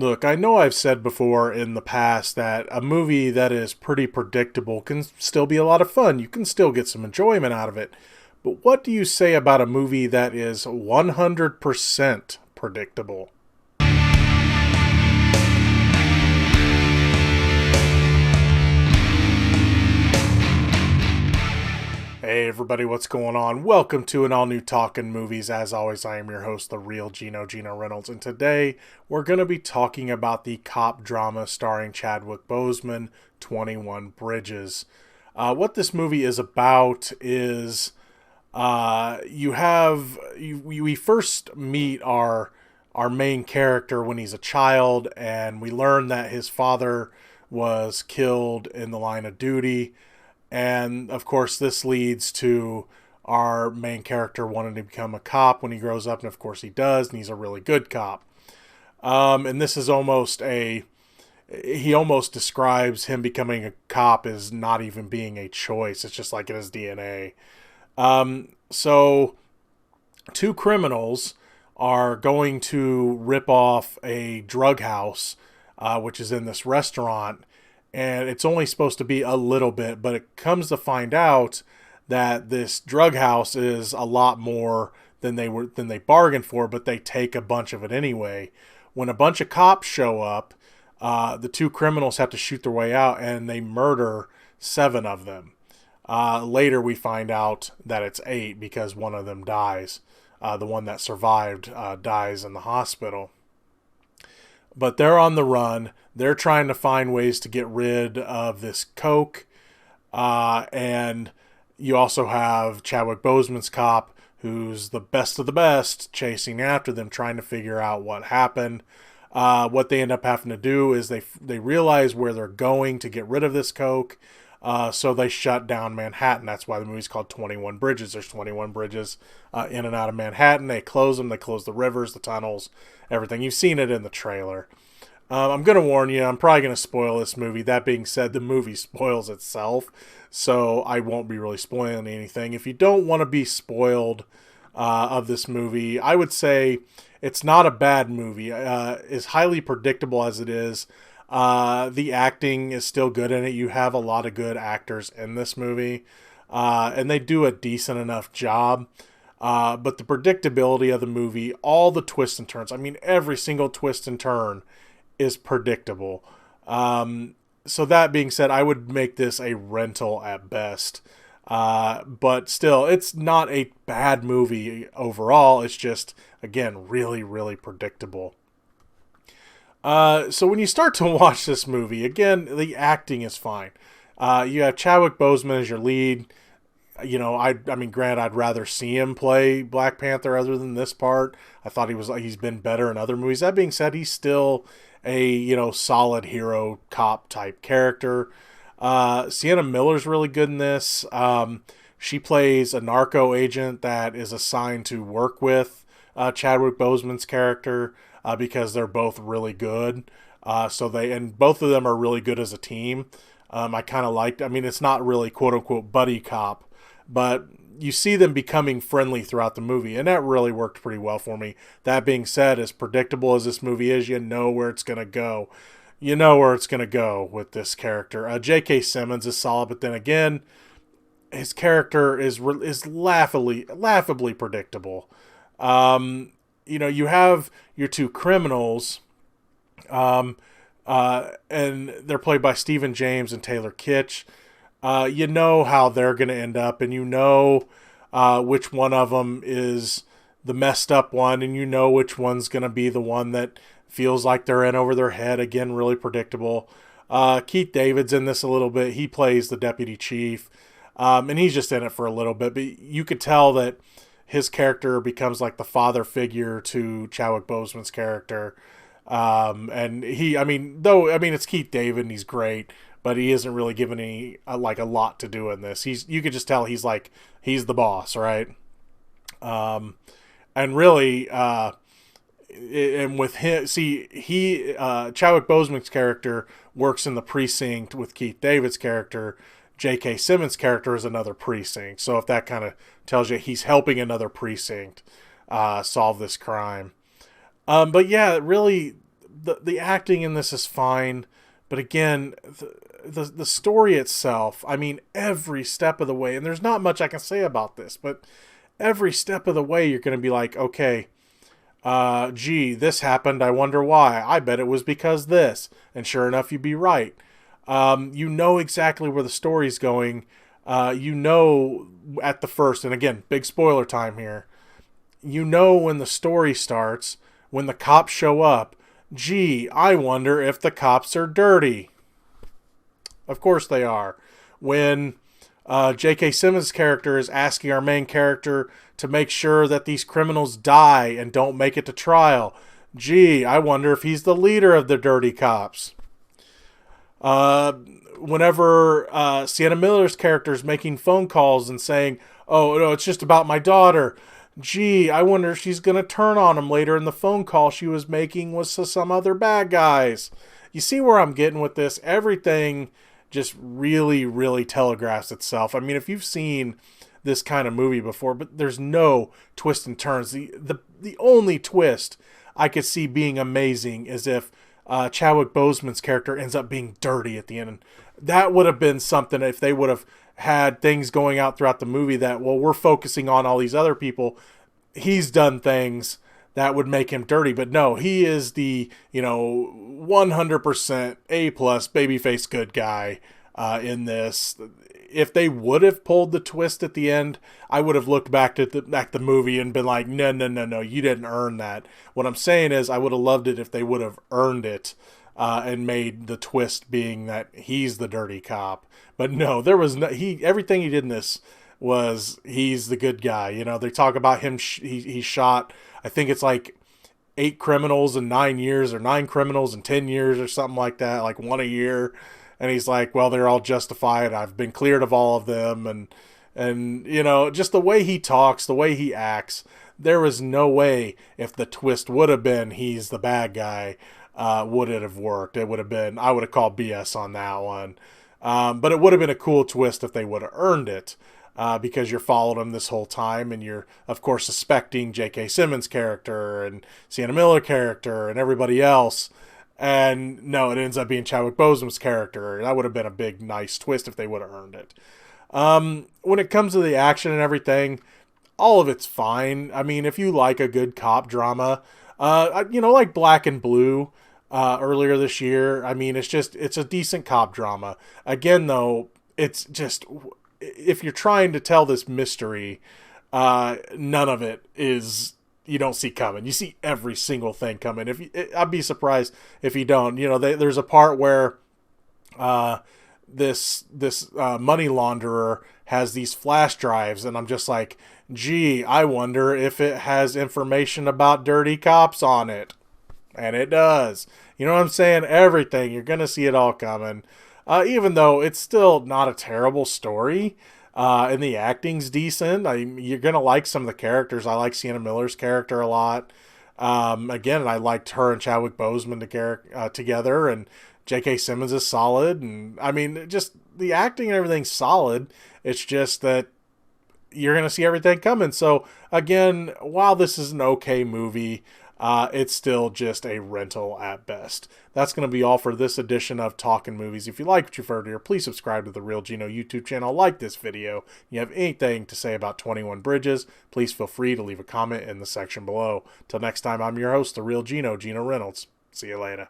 Look, I know I've said before in the past that a movie that is pretty predictable can still be a lot of fun. You can still get some enjoyment out of it. But what do you say about a movie that is 100% predictable? Hey everybody, what's going on? Welcome to an all-new Talkin Movies. As always, I am your host, the real Geno Reynolds, and today we're going to be talking about the cop drama starring Chadwick Boseman, 21 Bridges. What this movie is about is we first meet our main character when he's a child, and we learn that his father was killed in the line of duty. And of course, this leads to our main character wanting to become a cop when he grows up, and of course he does, and he's a really good cop. And this is he almost describes him becoming a cop as not even being a choice. It's just like in his DNA. So two criminals are going to rip off a drug house, which is in this restaurant, and it's only supposed to be a little bit, but it comes to find out that this drug house is a lot more than they bargained for, but they take a bunch of it anyway. When a bunch of cops show up, the two criminals have to shoot their way out, and they murder 7 of them. Later, we find out that it's 8 because one of them dies. The one that survived dies in the hospital. But they're on the run. They're trying to find ways to get rid of this coke. And you also have Chadwick Boseman's cop, who's the best of the best, chasing after them, trying to figure out what happened. What they end up having to do is they realize where they're going to get rid of this coke. So they shut down Manhattan. That's why the movie's called 21 Bridges. There's 21 bridges in and out of Manhattan. They close them. They close the rivers, the tunnels, everything. You've seen it in the trailer. I'm going to warn you, I'm probably going to spoil this movie. That being said, the movie spoils itself, so I won't be really spoiling anything. If you don't want to be spoiled of this movie, I would say it's not a bad movie. As highly predictable as it is, the acting is still good in it. You have a lot of good actors in this movie, and they do a decent enough job. But the predictability of the movie, all the twists and turns, I mean, every single twist and turn is predictable. So that being said, I would make this a rental at best. But still, it's not a bad movie overall. It's just, again, really, really predictable. So when you start to watch this movie, again, the acting is fine. You have Chadwick Boseman as your lead. You know, I mean, granted, I'd rather see him play Black Panther other than this part. I thought he's been better in other movies. That being said, he's still a, solid hero cop type character. Sienna Miller's really good in this. She plays a narco agent that is assigned to work with Chadwick Boseman's character because they're both really good. And both of them are really good as a team. I kind of liked, I mean, it's not really quote unquote buddy cop, but you see them becoming friendly throughout the movie, and that really worked pretty well for me. That being said, as predictable as this movie is, you know where it's going to go. You know where it's going to go with this character. J.K. Simmons is solid, but then again, his character is laughably predictable. You have your two criminals, and they're played by Stephen James and Taylor Kitsch. You know how they're going to end up, and you know which one of them is the messed up one, and you know which one's going to be the one that feels like they're in over their head. Again, really predictable. Keith David's in this a little bit. He plays the deputy chief, and he's just in it for a little bit, but you could tell that his character becomes like the father figure to Chadwick Boseman's character. It's Keith David and he's great, but he isn't really given a lot to do in this. You could just tell he's the boss, right? And really, and with him, Chadwick Boseman's character works in the precinct with Keith David's character. J.K. Simmons' character is another precinct. So if that kind of tells you, he's helping another precinct solve this crime. But yeah, really, the acting in this is fine, but again, the story itself, I mean, every step of the way, and there's not much I can say about this, but every step of the way you're going to be like, okay, gee, this happened, I wonder why. I bet it was because this. And sure enough, you'd be right. You know exactly where the story's going. You know at the first, and again, big spoiler time here. You know when the story starts, when the cops show up, gee, I wonder if the cops are dirty. Of course they are. When J.K. Simmons' character is asking our main character to make sure that these criminals die and don't make it to trial. Gee, I wonder if he's the leader of the dirty cops. Whenever Sienna Miller's character is making phone calls and saying, oh, no, it's just about my daughter. Gee, I wonder if she's going to turn on him later in the phone call she was making was to some other bad guys. You see where I'm getting with this? Everything just really, really telegraphs itself. I mean, if you've seen this kind of movie before, but there's no twists and turns. The only twist I could see being amazing is if Chadwick Boseman's character ends up being dirty at the end. That would have been something if they would have had things going out throughout the movie that, well, we're focusing on all these other people. He's done things that would make him dirty. But no, he is the, 100% A-plus babyface good guy in this. If they would have pulled the twist at the end, I would have looked back at the movie and been like, no, you didn't earn that. What I'm saying is I would have loved it if they would have earned it and made the twist being that he's the dirty cop. But no, there was no, everything he did in this was he's the good guy. They talk about him, he shot, I think it's like 8 criminals in 9 years or 9 criminals in 10 years or something like that, like 1 a year. And he's like, well, they're all justified. I've been cleared of all of them. And just the way he talks, the way he acts, there was no way if the twist would have been he's the bad guy, would it have worked. It would have been, I would have called BS on that one. But it would have been a cool twist if they would have earned it. Because you're following him this whole time, and you're, of course, suspecting J.K. Simmons' character and Sienna Miller character and everybody else. And no, it ends up being Chadwick Boseman's character. That would have been a big, nice twist if they would have earned it. When it comes to the action and everything, all of it's fine. I mean, if you like a good cop drama, like Black and Blue earlier this year, I mean, it's a decent cop drama. Again, though, it's just, if you're trying to tell this mystery, none of it is, you don't see coming. You see every single thing coming. I'd be surprised if you don't. There's a part where this money launderer has these flash drives, and I'm just like, gee, I wonder if it has information about dirty cops on it. And it does. You know what I'm saying? Everything. You're going to see it all coming. Even though it's still not a terrible story. And the acting's decent. You're going to like some of the characters. I like Sienna Miller's character a lot. Again, I liked her and Chadwick Boseman together, and J.K. Simmons is solid. And I mean, just the acting and everything's solid. It's just that you're going to see everything coming. So again, while this is an okay movie, it's still just a rental at best. That's going to be all for this edition of Talkin Movies. If you like what you've heard here, please subscribe to the Real Geno YouTube channel. Like this video. If you have anything to say about 21 Bridges, please feel free to leave a comment in the section below. Till next time, I'm your host, the Real Geno, Geno Reynolds. See you later.